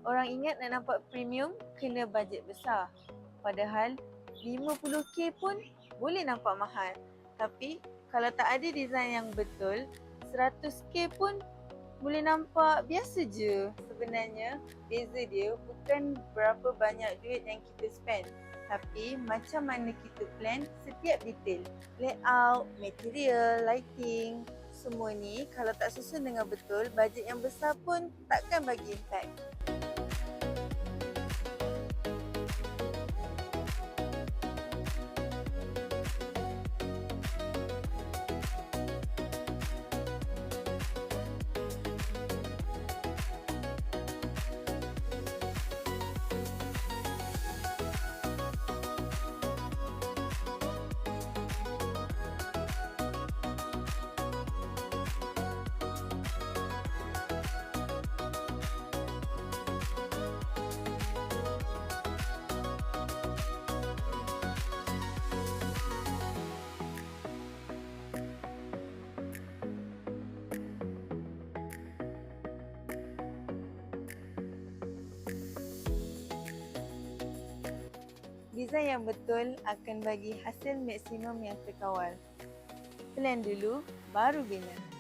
Orang ingat nak nampak premium kena bajet besar. Padahal 50k pun boleh nampak mahal. Tapi kalau tak ada design yang betul, 100k pun boleh nampak biasa je. Sebenarnya beza dia bukan berapa banyak duit yang kita spend, tapi macam mana kita plan setiap detail. Layout, material, lighting, semua ni kalau tak susun dengan betul, bajet yang besar pun takkan bagi impact. Desain yang betul akan bagi hasil maksimum yang terkawal. Plan dulu, baru bina.